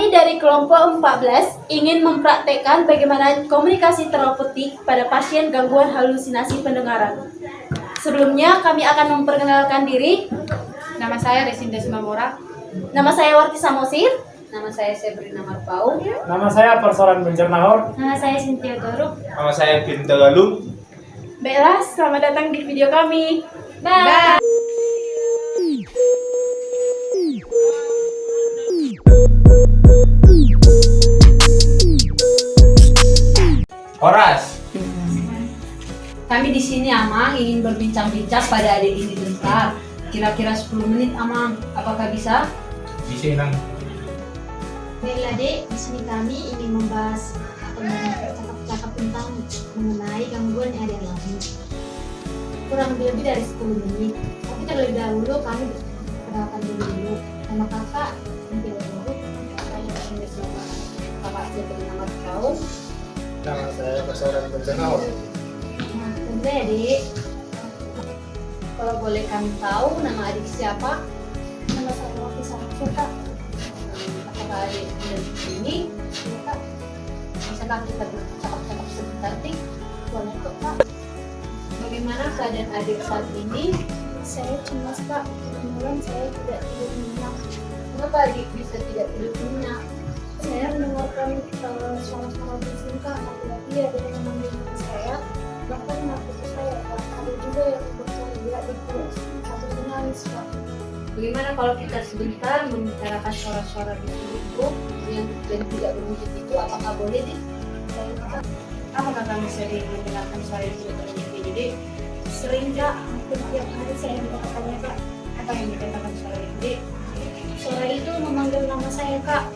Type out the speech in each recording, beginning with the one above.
Kami dari kelompok 14 ingin mempraktekkan bagaimana komunikasi terapeutik pada pasien gangguan halusinasi pendengaran. Sebelumnya kami akan memperkenalkan diri. Nama saya Resinda Simamora. Nama saya Warti Samosir. Nama saya Sebrina Marpau. Nama saya Persoran Bencernahor. Nama saya Cynthia Toruk. Nama saya Pinto Galung. Baiklah, selamat datang di video kami. Bye. Horas. Kami di sini Amang ingin berbincang-bincang pada adik ini bentar. Kira-kira 10 menit Amang, apakah bisa? Bisa Inang. Baiklah Dek, di sini kami ingin membahas atau cakap-cakap tentang mengenai gangguan yang ada alami. Kurang lebih dari 10 menit. Tapi terlebih dahulu kami perkenalkan dulu. Nama kakak Cynthia Toruk, saya Resinda Simamora. Kakak Sebrina Marpau. Nama saya Persoran Bencernahor. Nah, tentu ya Dek. Kalau boleh kami tahu nama adik siapa? Nama saya Warti Samosir Kak. Apakah adik ada di sini? Ya, Kak. Bisakah kita bercakap-cakap sebentar nih? Boleh kok Kak. Bagaimana keadaan adik saat ini? Saya cemas Kak. Kemudian saya tidak tidur nyenyak. Kenapa adik bisa tidak tidur nyenyak? Saya mendengarkan suara-suara bising Kak. Lagi-lagi ada yang memanggil nama saya. Bahkan menakutkan saya Kak. Ada juga yang berteriak di terus sampai menangis Kak. Bagaimana kalau kita sebentar membicarakan suara-suara bising itu yang tidak berwujud itu, apakah boleh nih? Apakah kami sering mendengarkan suara itu terjadi? Jadi Sering Kak, hampir tiap hari saya mendengarkannya Kak. apa yang dikatakan suara itu? Jadi, Suara itu memanggil nama saya Kak.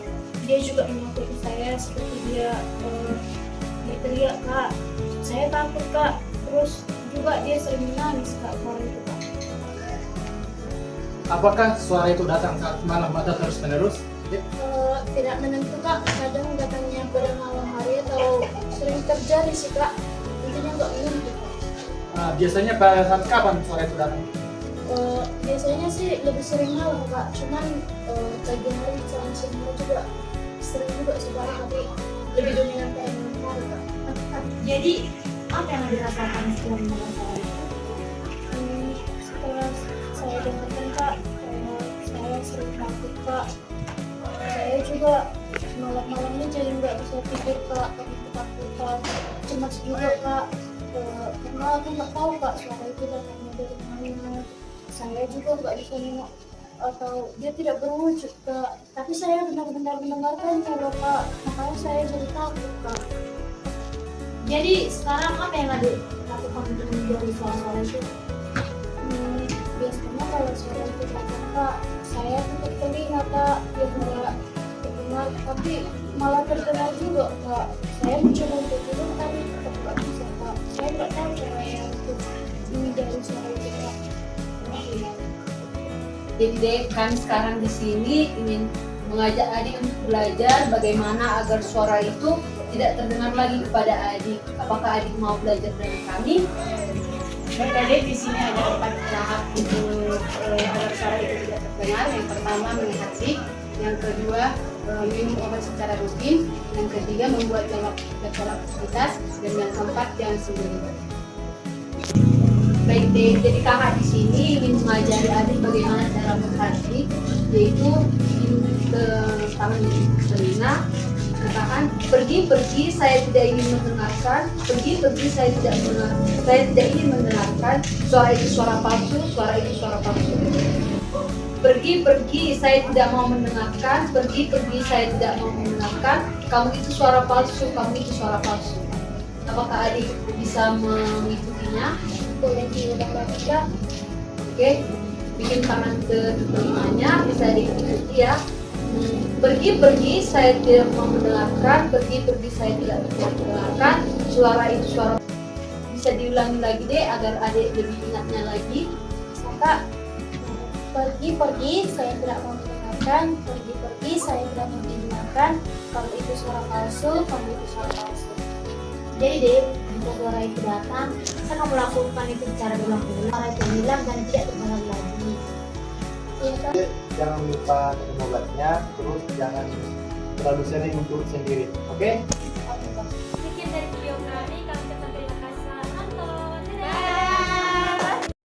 Dia juga menakuti saya seperti dia berteriak Kak. Saya takut Kak. Terus juga dia sering menangis Kak suara itu Kak. Apakah suara itu datang saat malam atau terus menerus? Tidak menentu Kak. Kadang datangnya pada malam hari atau sering terjadi sih Kak. Intinya nggak menentu Kak. Biasanya pada saat kapan suara itu datang? Biasanya sih lebih sering malam Kak. Cuman pagi hari sama siang hari juga sering juga sih Kak. Tapi lebih dominan pada malam hari Kak. jadi apa yang dirasakan setelah mendengar suara itu? Setelah saya dengarkan Kak, saya sering takut Kak. Saya juga malam-malamnya jadi nggak bisa tidur Kak, karena ketakutan. Cemas juga Kak, karena aku nggak tahu Kak suara itu datangnya dari mana. Saya juga nggak bisa nengok atau dia tidak berwujud Kak. Tapi saya benar-benar mendengarkan kalau Kak, makanya saya jadi takut Kak. Jadi sekarang apa yang adik lakukan untuk menjauhi suara-suara itu? Biasanya kalau suara itu datang Kak, saya tutup telinga Kak, biar nggak terdengar. Tapi malah terdengar juga Kak. Saya mencoba untuk tidur tapi tetap nggak bisa Kak. Saya nggak tahu cara yang untuk menghindari suara itu Kak. Jadi deh, kami sekarang di sini ingin mengajak adik untuk belajar bagaimana agar suara itu tidak terdengar lagi kepada adik. Apakah adik mau belajar dengan kami? Baik adik, di sini ada 4 tahap untuk agar suara itu tidak terdengar. Yang pertama menghati, yang kedua minum obat secara rutin, yang ketiga membuat jadwal aktivitas, dan yang keempat jangan sendiri. Baik deh, jadi kakak di sini ingin mengajari adik bagaimana cara menghati, yaitu ke tangan telinga, katakan pergi saya tidak ingin mendengarkan, pergi saya tidak ingin mendengarkan, suara itu suara palsu, suara itu suara palsu. Pergi saya tidak mau mendengarkan, pergi saya tidak mau mendengarkan, kamu itu suara palsu, kamu itu suara palsu. Apakah adik bisa mengikutinya? Boleh diulang lagi Kak? Oke, bikin tangan ke telinganya, bisa diikuti ya. Pergi saya tidak mau mendengarkan, pergi saya tidak mau mendengarkan, suara itu suara. Bisa diulangi lagi deh agar adik lebih ingatnya lagi. Kak, pergi saya tidak mau mendengarkan, pergi saya tidak mau mendengarkan, kamu itu suara palsu, kamu itu suara palsu. Jadi deh, jika suara itu datang, saya kamu lakukan itu secara berulang-ulang, suara itu hilang dan tidak terulang lagi. Iya kan? Jangan lupa minum obatnya, terus jangan terlalu sering untuk sendiri. Oke?